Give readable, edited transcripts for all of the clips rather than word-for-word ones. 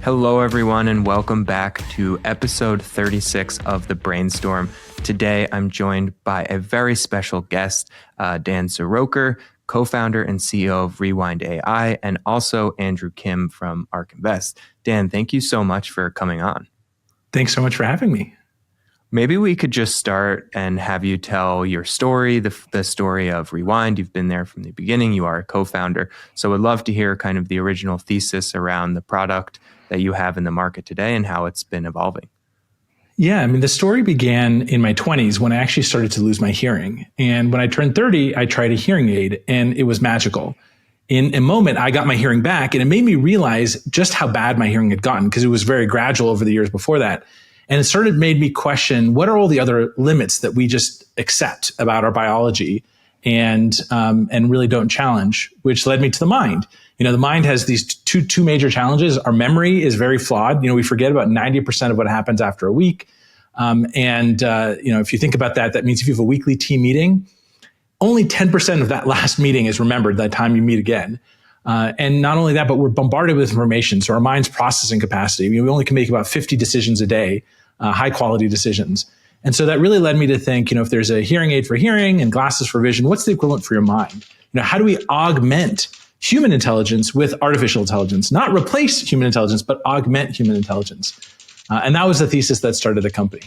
Hello, everyone, and welcome back to episode 36 of the Brainstorm. Today, I'm joined by a very special guest, Dan Siroker, co-founder and CEO of RewindAI, and also Andrew Kim from ARK Invest. Dan, thank you so much for coming on. Thanks so much for having me. Maybe we could just start and have you tell your story, the story of Rewind. You've been there from the beginning. You are a co-founder. So I'd love to hear kind of the original thesis around the product that you have in the market today and how it's been evolving. Yeah, I mean, the story began in my 20s when I actually started to lose my hearing. And when I turned 30, I tried a hearing aid and it was magical. In a moment, I got my hearing back and it made me realize just how bad my hearing had gotten because it was very gradual over the years before that. And it made me question, what are all the other limits that we just accept about our biology and really don't challenge, which led me to the mind. You know, the mind has these two major challenges. Our memory is very flawed. You know, we forget about 90% of what happens after a week. If you think about that, that means if you have a weekly team meeting, only 10% of that last meeting is remembered that time you meet again. And not only that, but we're bombarded with information. So our mind's processing capacity, I mean, we only can make about 50 decisions a day, high quality decisions. And so that really led me to think, if there's a hearing aid for hearing and glasses for vision, what's the equivalent for your mind? How do we augment human intelligence with artificial intelligence? Not replace human intelligence, but augment human intelligence. And that was the thesis that started the company.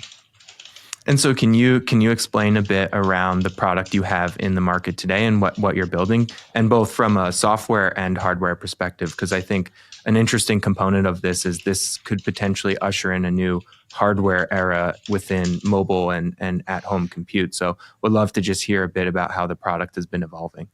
And so can you explain a bit around the product you have in the market today and what you're building, and both from a software and hardware perspective? Because I think an interesting component of this is this could potentially usher in a new hardware era within mobile and at-home compute. So would love to just hear a bit about how the product has been evolving.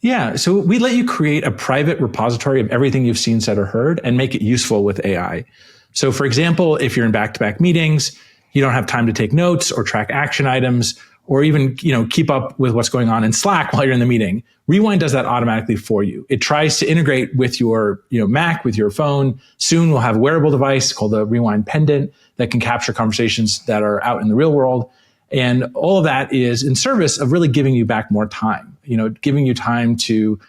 Yeah, so we let you create a private repository of everything you've seen, said, or heard, and make it useful with AI. So for example, if you're in back-to-back meetings, you don't have time to take notes or track action items, or even keep up with what's going on in Slack while you're in the meeting. Rewind does that automatically for you. It tries to integrate with your Mac, with your phone. Soon we'll have a wearable device called the Rewind Pendant that can capture conversations that are out in the real world. And all of that is in service of really giving you back more time, giving you time to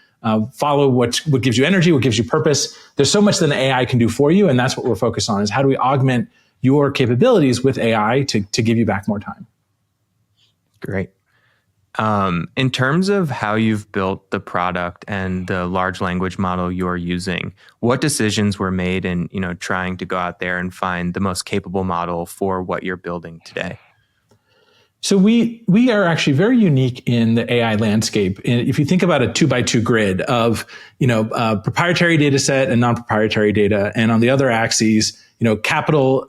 follow what gives you energy, what gives you purpose. There's so much that an AI can do for you. And that's what we're focused on, is how do we augment your capabilities with AI to give you back more time. Great. In terms of how you've built the product and the large language model you're using, what decisions were made in trying to go out there and find the most capable model for what you're building today? So we are actually very unique in the AI landscape. And if you think about a 2x2 grid of proprietary data set and non-proprietary data, and on the other axes, capital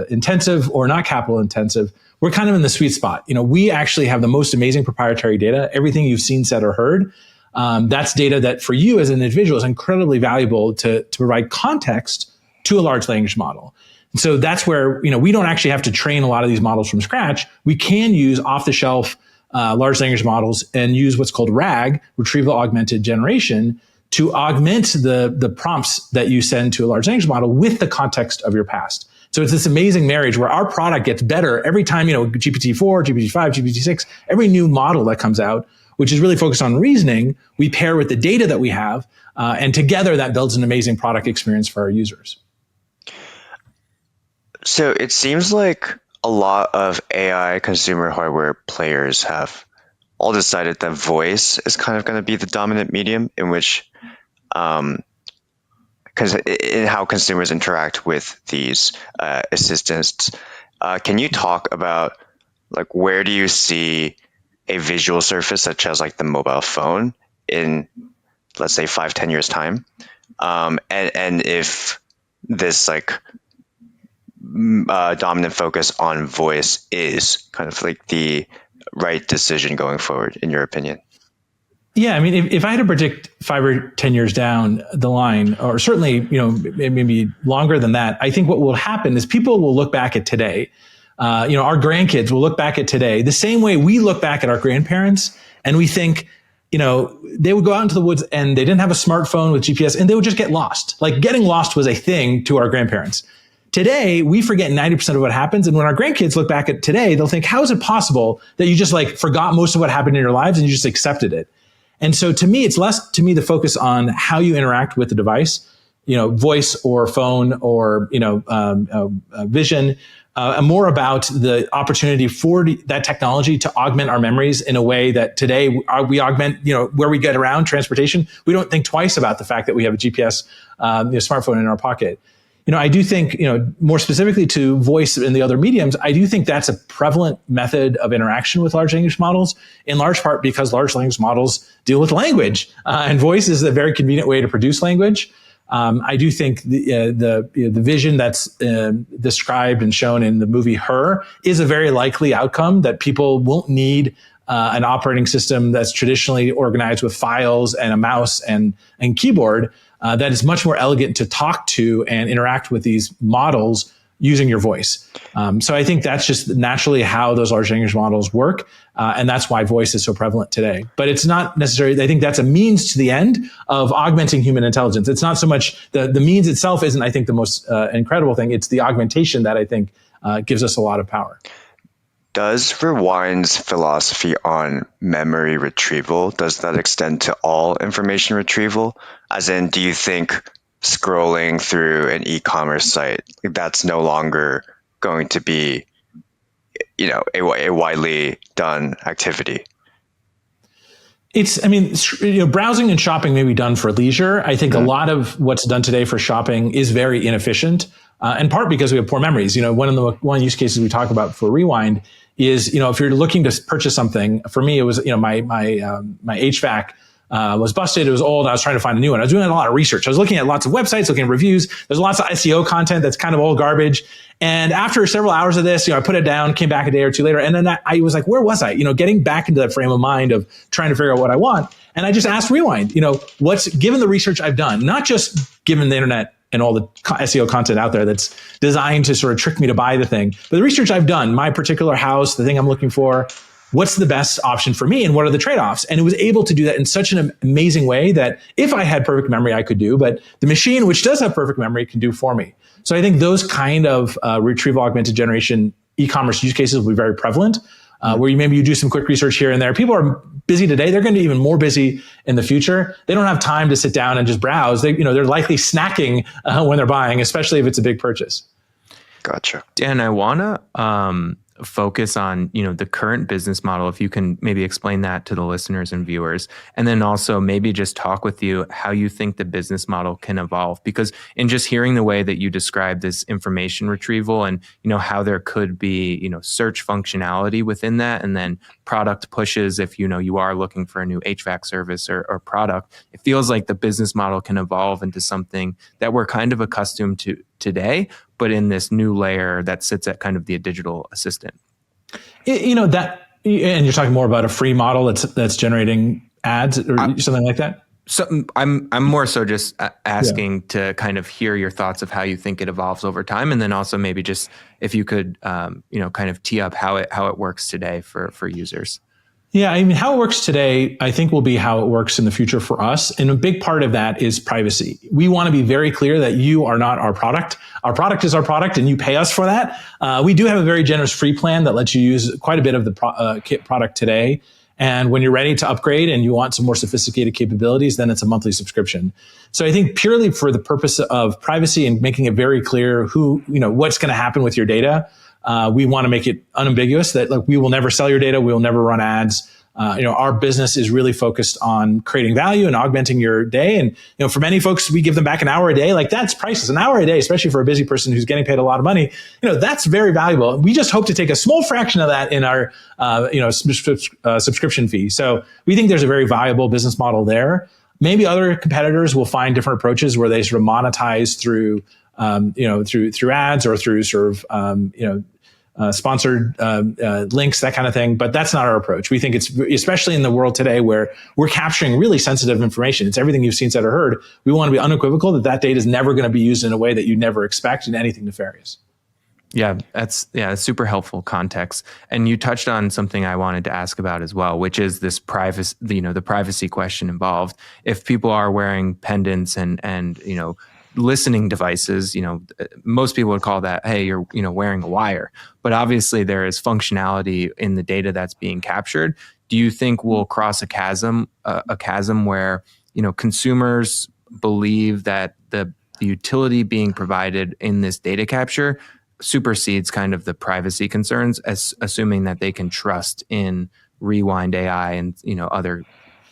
intensive or not capital intensive, we're kind of in the sweet spot. We actually have the most amazing proprietary data. Everything you've seen, said, or heard, that's data that for you as an individual is incredibly valuable to provide context to a large language model. And so that's where, we don't actually have to train a lot of these models from scratch. We can use off-the-shelf large language models and use what's called RAG, retrieval augmented generation, to augment the prompts that you send to a large language model with the context of your past. So it's this amazing marriage where our product gets better every time, GPT-4, GPT-5, GPT-6, every new model that comes out, which is really focused on reasoning, we pair with the data that we have, and together that builds an amazing product experience for our users. So it seems like a lot of AI consumer hardware players have all decided that voice is kind of going to be the dominant medium in which, in how consumers interact with these assistants. Can you talk about where do you see a visual surface such as the mobile phone in, let's say, 5-10 years time, and if this dominant focus on voice is kind of the right decision going forward, in your opinion? Yeah, I mean, if I had to predict 5 or 10 years down the line, or certainly, maybe longer than that, I think what will happen is people will look back at today. Our grandkids will look back at today the same way we look back at our grandparents, and we think, they would go out into the woods and they didn't have a smartphone with GPS, and they would just get lost. Getting lost was a thing to our grandparents. today we forget 90% of what happens. And when our grandkids look back at today, they'll think, how is it possible that you just like forgot most of what happened in your lives and you just accepted it? And so to me, it's less to me the focus on how you interact with the device, voice or phone or, vision, and more about the opportunity for that technology to augment our memories in a way that today we augment, where we get around transportation. We don't think twice about the fact that we have a GPS, smartphone in our pocket. I do think, more specifically to voice and the other mediums, I do think that's a prevalent method of interaction with large language models, in large part because large language models deal with language, and voice is a very convenient way to produce language. I do think the vision that's described and shown in the movie Her is a very likely outcome, that people won't need an operating system that's traditionally organized with files and a mouse and keyboard. That is much more elegant to talk to and interact with these models using your voice. So I think that's just naturally how those large language models work. And that's why voice is so prevalent today. But it's not necessarily, I think that's a means to the end of augmenting human intelligence. It's not so much the means itself isn't, I think, the most incredible thing. It's the augmentation that I think gives us a lot of power. Does Rewind's philosophy on memory retrieval, does that extend to all information retrieval? As in, do you think scrolling through an e-commerce site, that's no longer going to be, a widely done activity? Browsing and shopping may be done for leisure. I think a lot of what's done today for shopping is very inefficient, in part because we have poor memories. One use cases we talk about for Rewind is, if you're looking to purchase something, for me, it was, my HVAC was busted. It was old. I was trying to find a new one. I was doing a lot of research. I was looking at lots of websites, looking at reviews. There's lots of SEO content that's kind of old garbage. And after several hours of this, I put it down, came back a day or two later. And then I was like, where was I? Getting back into that frame of mind of trying to figure out what I want. And I just asked Rewind, what's, given the research I've done, not just given the internet and all the SEO content out there that's designed to sort of trick me to buy the thing, but the research I've done, my particular house, the thing I'm looking for, what's the best option for me and what are the trade-offs? And it was able to do that in such an amazing way that if I had perfect memory, I could do, but the machine, which does have perfect memory, can do for me. So I think those kind of retrieval augmented generation e-commerce use cases will be very prevalent, where maybe you do some quick research here and there. People are busy today. They're going to be even more busy in the future. They don't have time to sit down and just browse. They're likely snacking when they're buying, especially if it's a big purchase. Gotcha. Dan, I want to focus on, the current business model. If you can maybe explain that to the listeners and viewers, and then also maybe just talk with you how you think the business model can evolve. Because in just hearing the way that you describe this information retrieval and, how there could be, search functionality within that, and then product pushes if, you are looking for a new HVAC service or product, it feels like the business model can evolve into something that we're kind of accustomed to today, but in this new layer that sits at kind of the digital assistant. And you're talking more about a free model that's generating ads or something like that? So I'm more so just asking to kind of hear your thoughts of how you think it evolves over time, and then also maybe just if you could, kind of tee up how it works today for users. Yeah, how it works today, I think, will be how it works in the future for us. And a big part of that is privacy. We want to be very clear that you are not our product. Our product is our product, and you pay us for that. We do have a very generous free plan that lets you use quite a bit of the product today. And when you're ready to upgrade and you want some more sophisticated capabilities, then it's a monthly subscription. So I think purely for the purpose of privacy and making it very clear what's going to happen with your data, we want to make it unambiguous that we will never sell your data. We will never run ads. Our business is really focused on creating value and augmenting your day. And, for many folks, we give them back an hour a day. That's priceless. An hour a day, especially for a busy person who's getting paid a lot of money, that's very valuable. We just hope to take a small fraction of that in our, subscription fee. So we think there's a very valuable business model there. Maybe other competitors will find different approaches where they sort of monetize through ads or through sort of, sponsored links, that kind of thing. But that's not our approach. We think it's, especially in the world today where we're capturing really sensitive information, it's everything you've seen, said, or heard. We want to be unequivocal that data is never going to be used in a way that you never expect in anything nefarious. Yeah, that's super helpful context. And you touched on something I wanted to ask about as well, which is this privacy, the privacy question involved. If people are wearing pendants and listening devices, most people would call that, hey, you're, wearing a wire. But obviously there is functionality in the data that's being captured. Do you think we'll cross a chasm where, consumers believe that the utility being provided in this data capture supersedes kind of the privacy concerns, as assuming that they can trust in RewindAI and, other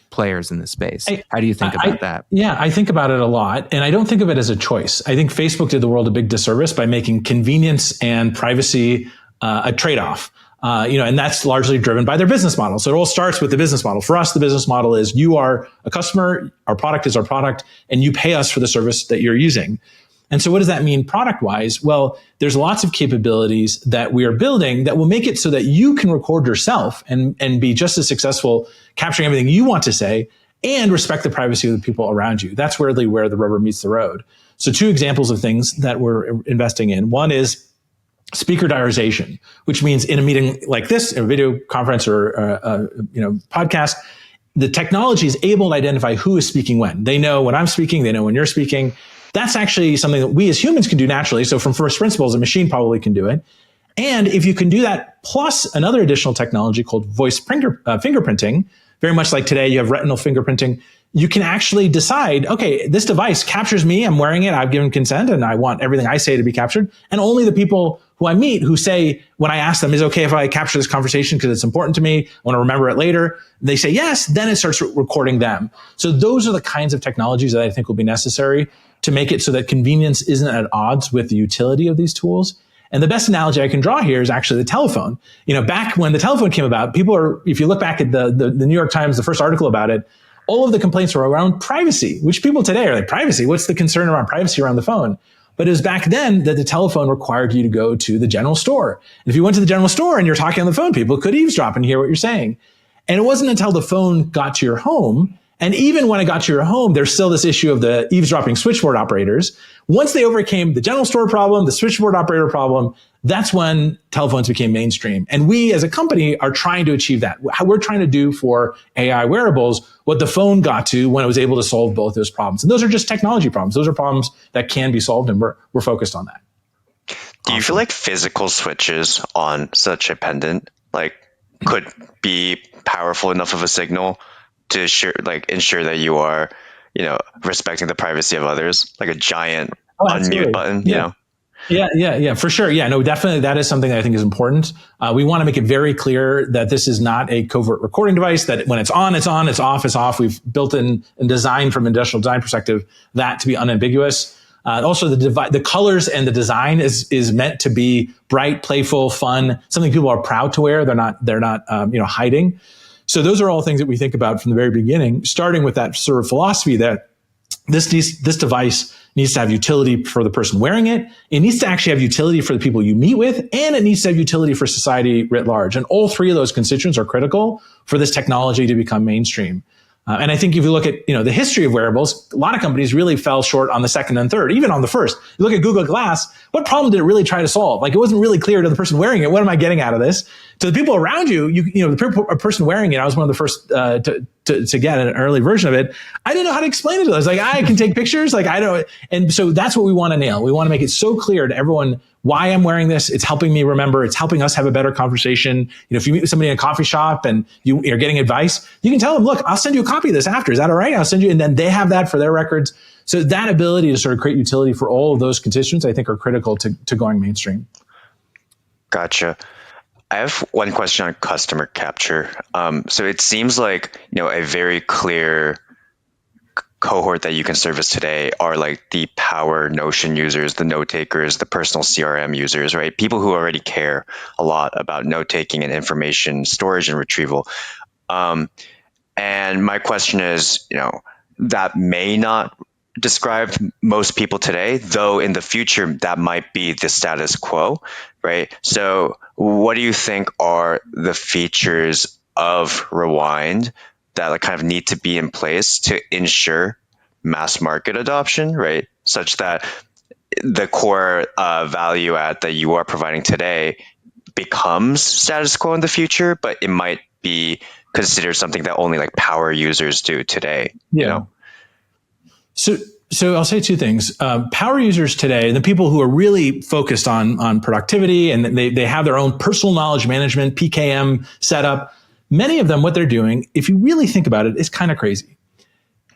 players in the space? How do you think about that? Yeah, I think about it a lot, and I don't think of it as a choice. I think Facebook did the world a big disservice by making convenience and privacy a trade-off. And that's largely driven by their business model. So it all starts with the business model. For us, the business model is you are a customer, our product is our product, and you pay us for the service that you're using. And so what does that mean product-wise? Well, there's lots of capabilities that we are building that will make it so that you can record yourself and be just as successful capturing everything you want to say and respect the privacy of the people around you. That's really where the rubber meets the road. So 2 examples of things that we're investing in. One is speaker diarization, which means in a meeting like this, a video conference or a podcast, the technology is able to identify who is speaking when. They know when I'm speaking, they know when you're speaking. That's actually something that we as humans can do naturally. So from first principles, a machine probably can do it. And if you can do that, plus another additional technology called voice fingerprinting, very much like today you have retinal fingerprinting, you can actually decide, okay, this device captures me, I'm wearing it, I've given consent, and I want everything I say to be captured. And only the people who I meet who say, when I ask them, is it okay if I capture this conversation because it's important to me, I want to remember it later, they say yes, then it starts recording them. So those are the kinds of technologies that I think will be necessary to make it so that convenience isn't at odds with the utility of these tools. And the best analogy I can draw here is actually the telephone. Back when the telephone came about, if you look back at the New York Times, the first article about it, all of the complaints were around privacy, which people today are like, privacy? What's the concern around privacy around the phone? But it was back then that the telephone required you to go to the general store. And if you went to the general store and you're talking on the phone, people could eavesdrop and hear what you're saying. And it wasn't until the phone got to your home, and even when it got to your home, there's still this issue of the eavesdropping switchboard operators. Once they overcame the general store problem, the switchboard operator problem, that's when telephones became mainstream. And we as a company are trying to achieve that. We're trying to do for AI wearables what the phone got to when it was able to solve both those problems. And those are just technology problems. Those are problems that can be solved, and we're focused on that. Do you feel like physical switches on such a pendant could be powerful enough of a signal to ensure that you are, respecting the privacy of others, like a giant unmute button, Yeah, for sure. Yeah, no, definitely. That is something that I think is important. We want to make it very clear that this is not a covert recording device, that when it's on, it's on, it's off. We've built in and designed from an industrial design perspective that to be unambiguous. Also, the colors and the design is meant to be bright, playful, fun, something people are proud to wear. They're not hiding. So those are all things that we think about from the very beginning, starting with that sort of philosophy that this device needs to have utility for the person wearing it. It needs to actually have utility for the people you meet with, and it needs to have utility for society writ large. And all 3 of those constituents are critical for this technology to become mainstream. And I think if you look at the history of wearables, a lot of companies really fell short on the second and third, even on the first. You look at Google Glass, what problem did it really try to solve? It wasn't really clear to the person wearing it, what am I getting out of this? To the people around you, the person wearing it, I was one of the first to get an early version of it. I didn't know how to explain it to them. I was like, I can take pictures, I don't. And so that's what we want to nail. We want to make it so clear to everyone why I'm wearing this. It's helping me remember. It's helping us have a better conversation. If you meet somebody in a coffee shop and you're getting advice, you can tell them, look, I'll send you a copy of this after. Is that all right? I'll send you. And then they have that for their records. So that ability to sort of create utility for all of those constituents, I think, are critical to going mainstream. Gotcha. I have one question on customer capture. So it seems like, a very clear cohort that you can service today are like the power Notion users, the note takers, the personal CRM users, right? People who already care a lot about note taking and information storage and retrieval. And my question is, that may not describe most people today, though in the future that might be the status quo, right? So what do you think are the features of Rewind that kind of need to be in place to ensure mass market adoption, right? Such that the core value add that you are providing today becomes status quo in the future, but it might be considered something that only power users do today. Yeah. So So I'll say two things. Power users today, the people who are really focused on productivity and they have their own personal knowledge management, PKM setup, many of them, what they're doing, if you really think about it, is kind of crazy.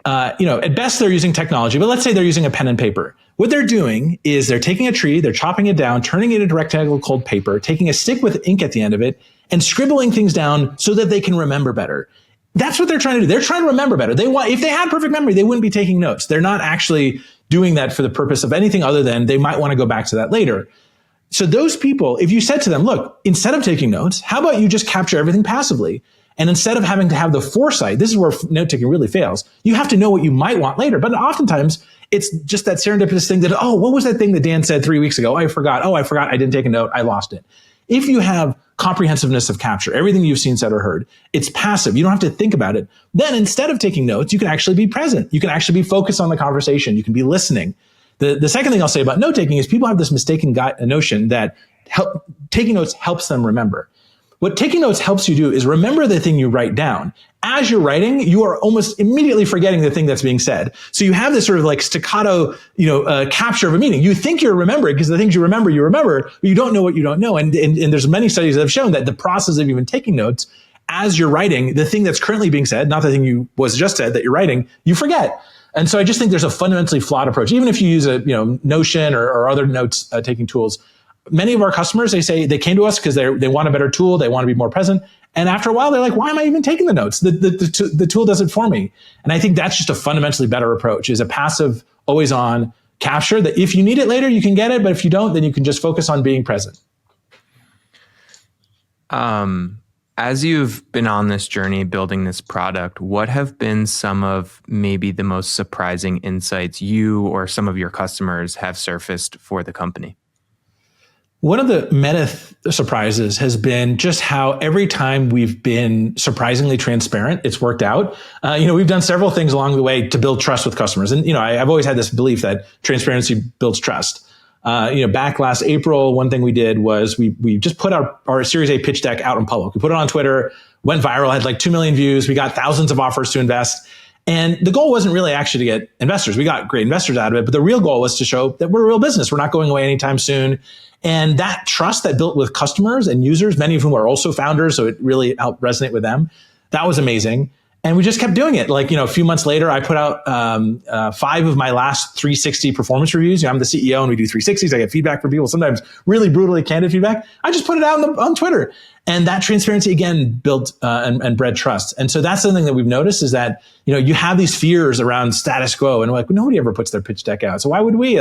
At best they're using technology, but let's say they're using a pen and paper. What they're doing is they're taking a tree, they're chopping it down, turning it into rectangle cold paper, taking a stick with ink at the end of it, and scribbling things down so that they can remember better. That's what they're trying to do. They're trying to remember better. If they had perfect memory, they wouldn't be taking notes. They're not actually doing that for the purpose of anything other than they might want to go back to that later. So those people, if you said to them, look, instead of taking notes, how about you just capture everything passively? And instead of having to have the foresight, this is where note taking really fails. You have to know what you might want later. But oftentimes it's just that serendipitous thing that, what was that thing that Dan said 3 weeks ago? I forgot. I didn't take a note. I lost it. If you have comprehensiveness of capture, everything you've seen, said, or heard, it's passive. You don't have to think about it. Then instead of taking notes, you can actually be present. You can actually be focused on the conversation. You can be listening. The second thing I'll say about note taking is people have this mistaken notion that taking notes helps them remember. What taking notes helps you do is remember the thing you write down. As you're writing, you are almost immediately forgetting the thing that's being said. So you have this sort of like staccato, capture of a meaning. You think you're remembering because the things you remember, but you don't know what you don't know. And there's many studies that have shown that the process of even taking notes as you're writing, the thing that's currently being said, not the thing you was just said that you're writing, you forget. And so I just think there's a fundamentally flawed approach. Even if you use a Notion or other notes taking tools, many of our customers, they say they came to us because they want a better tool. They want to be more present. And after a while, they're like, why am I even taking the notes? The tool does it for me. And I think that's just a fundamentally better approach, is a passive, always on capture that if you need it later, you can get it. But if you don't, then you can just focus on being present. As you've been on this journey building this product, what have been some of maybe the most surprising insights you or some of your customers have surfaced for the company? One of the meta surprises has been just how every time we've been surprisingly transparent, it's worked out. We've done several things along the way to build trust with customers. And, I've always had this belief that transparency builds trust. Back last April, one thing we did was we just put our Series A pitch deck out in public. We put it on Twitter, went viral, had like 2 million views. We got thousands of offers to invest. And the goal wasn't really actually to get investors. We got great investors out of it, but the real goal was to show that we're a real business. We're not going away anytime soon. And that trust that built with customers and users, many of whom are also founders, so it really helped resonate with them. That was amazing. And we just kept doing it. Like, a few months later, I put out 5 of my last 360 performance reviews. I'm the CEO and we do 360s. I get feedback from people, sometimes really brutally candid feedback. I just put it out on Twitter. And that transparency, again, built and bred trust. And so that's something that we've noticed is that, you have these fears around status quo and like, nobody ever puts their pitch deck out. So why would we?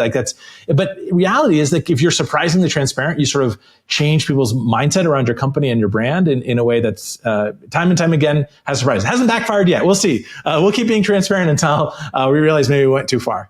But reality is that if you're surprisingly transparent, you sort of change people's mindset around your company and your brand in a way that's time and time again has surprised. It hasn't backfired yet. We'll see. We'll keep being transparent until we realize maybe we went too far.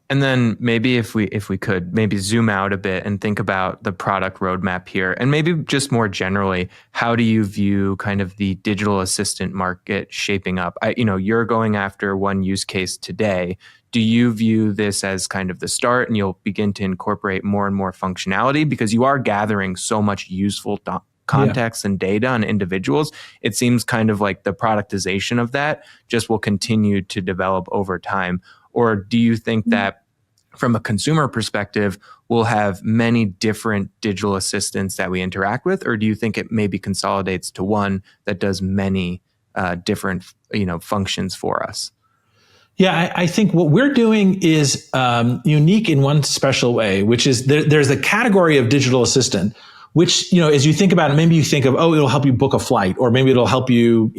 And then maybe if we could maybe zoom out a bit and think about the product roadmap here, and maybe just more generally, how do you view kind of the digital assistant market shaping up? You're going after one use case today. Do you view this as kind of the start and you'll begin to incorporate more and more functionality because you are gathering so much useful context and data on individuals? It seems kind of like the productization of that just will continue to develop over time. Or do you think that from a consumer perspective, we'll have many different digital assistants that we interact with? Or do you think it maybe consolidates to one that does many different functions for us? Yeah, I think what we're doing is unique in one special way, which is there's a category of digital assistant, which, as you think about it, maybe you think of, it'll help you book a flight, or maybe it'll help you,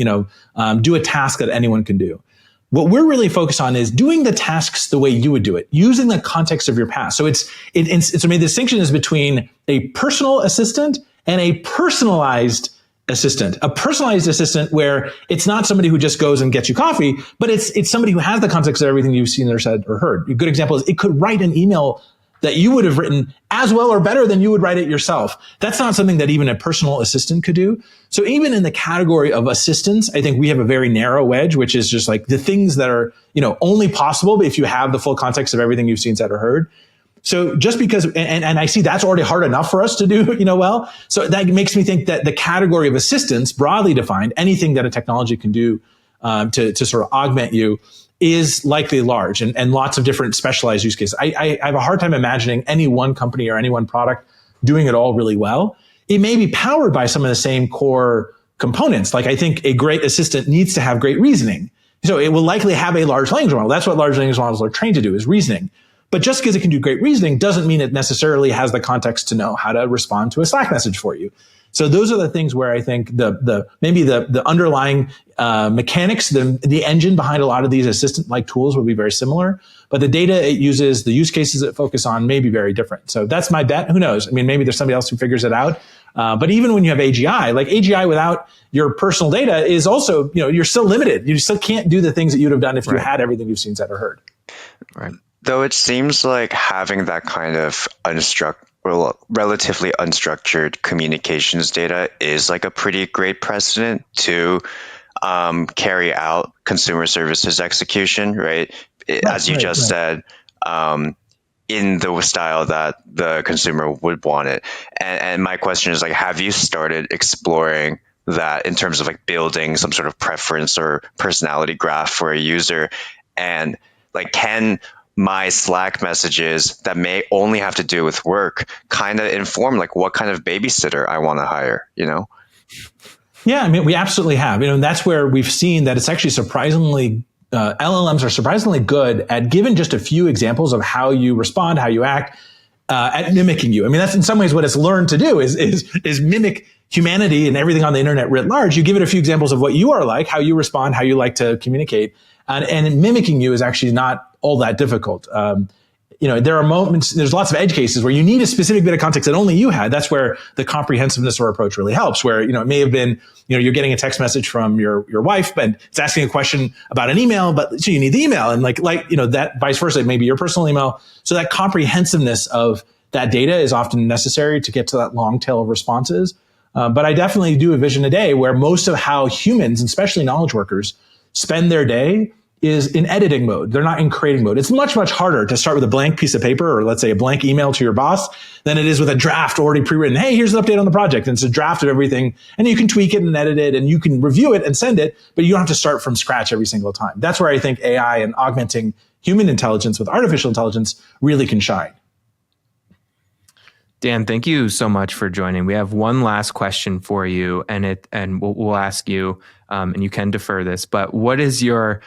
do a task that anyone can do. What we're really focused on is doing the tasks the way you would do it, using the context of your past. So the distinction is between a personal assistant and a personalized assistant. A personalized assistant where it's not somebody who just goes and gets you coffee, but it's somebody who has the context of everything you've seen or said or heard. A good example is it could write an email that you would have written as well or better than you would write it yourself. That's not something that even a personal assistant could do. So even in the category of assistants, I think we have a very narrow wedge, which is just like the things that are, only possible if you have the full context of everything you've seen, said, or heard. So just because, and I see that's already hard enough for us to do, well. So that makes me think that the category of assistants, broadly defined, anything that a technology can do to sort of augment you, is likely large and lots of different specialized use cases. I have a hard time imagining any one company or any one product doing it all really well. It may be powered by some of the same core components. Like I think a great assistant needs to have great reasoning. So it will likely have a large language model. That's what large language models are trained to do, is reasoning. But just because it can do great reasoning doesn't mean it necessarily has the context to know how to respond to a Slack message for you. So those are the things where I think maybe the underlying mechanics, the engine behind a lot of these assistant-like tools will be very similar, but the data it uses, the use cases it focus on may be very different. So that's my bet. Who knows? I mean, maybe there's somebody else who figures it out. But even when you have AGI, like AGI without your personal data is also, you're still limited. You still can't do the things that you'd have done if you had everything you've seen, said, or heard. Right. Though it seems like having that kind of relatively unstructured communications data is like a pretty great precedent to carry out consumer services execution, right? As you just said, in the style that the consumer would want it. And my question is, like, have you started exploring that in terms of like building some sort of preference or personality graph for a user? And like, can my Slack messages that may only have to do with work kind of inform like what kind of babysitter I want to hire, Yeah, I mean, we absolutely have. And that's where we've seen that it's actually surprisingly, LLMs are surprisingly good at giving just a few examples of how you respond, how you act, at mimicking you. I mean, that's in some ways what it's learned to do is mimic humanity and everything on the internet writ large. You give it a few examples of what you are like, how you respond, how you like to communicate, and mimicking you is actually not all that difficult. There are moments, there's lots of edge cases where you need a specific bit of context that only you had. That's where the comprehensiveness of our approach really helps, where, it may have been, you're getting a text message from your wife, but it's asking a question about an email, but so you need the email, and that vice versa, it may be your personal email. So that comprehensiveness of that data is often necessary to get to that long tail of responses. But I definitely do envision a day where most of how humans, and especially knowledge workers, spend their day is in editing mode. They're not in creating mode. It's much, much harder to start with a blank piece of paper, or let's say a blank email to your boss, than it is with a draft already pre-written. Hey, here's an update on the project. And it's a draft of everything. And you can tweak it and edit it, and you can review it and send it, but you don't have to start from scratch every single time. That's where I think AI and augmenting human intelligence with artificial intelligence really can shine. Dan, thank you so much for joining. We have one last question for you, and we'll ask you, and you can defer this, but what is your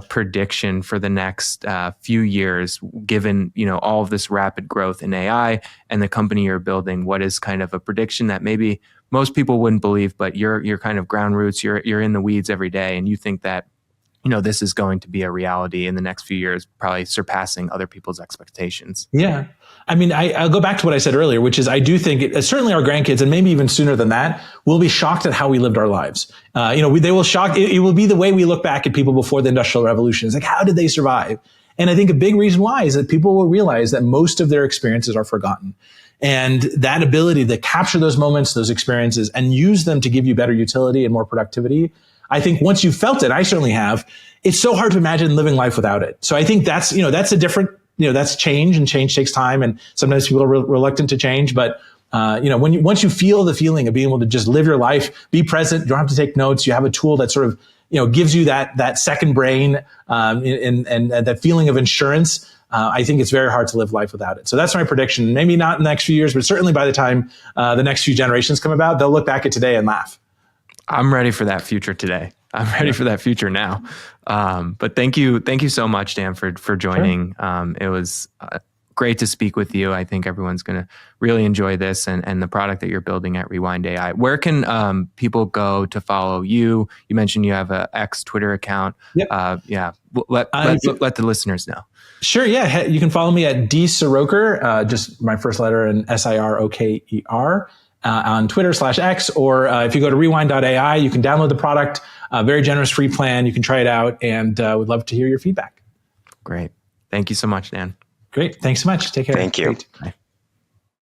prediction for the next few years, given all of this rapid growth in AI and the company you're building? What is kind of a prediction that maybe most people wouldn't believe, but you're kind of ground roots, you're in the weeds every day, and you think that this is going to be a reality in the next few years, probably surpassing other people's expectations? Yeah. I mean, I'll go back to what I said earlier, which is I do think certainly our grandkids, and maybe even sooner than that, will be shocked at how we lived our lives. They will shock. It will be the way we look back at people before the Industrial Revolution. It's like, how did they survive? And I think a big reason why is that people will realize that most of their experiences are forgotten. And that ability to capture those moments, those experiences, and use them to give you better utility and more productivity, I think once you've felt it, I certainly have, it's so hard to imagine living life without it. So I think that's a different, that's change, and change takes time. And sometimes people are reluctant to change. But, once you feel the feeling of being able to just live your life, be present, you don't have to take notes. You have a tool that sort of, gives you that second brain, and that feeling of insurance. I think it's very hard to live life without it. So that's my prediction. Maybe not in the next few years, but certainly by the time the next few generations come about, they'll look back at today and laugh. I'm ready for that future today. I'm ready for that future now. But thank you so much, Dan, for joining. Sure. It was great to speak with you. I think everyone's going to really enjoy this and the product that you're building at RewindAI. Where can people go to follow you? You mentioned you have an X Twitter account. Yep. Let the listeners know. Sure. Yeah. You can follow me at D Siroker, just my first letter, and Siroker. On Twitter/X, or if you go to rewind.ai, you can download the product, very generous free plan. You can try it out, and would love to hear your feedback. Great. Thank you so much, Dan. Great. Thanks so much. Take care. Thank you. Bye.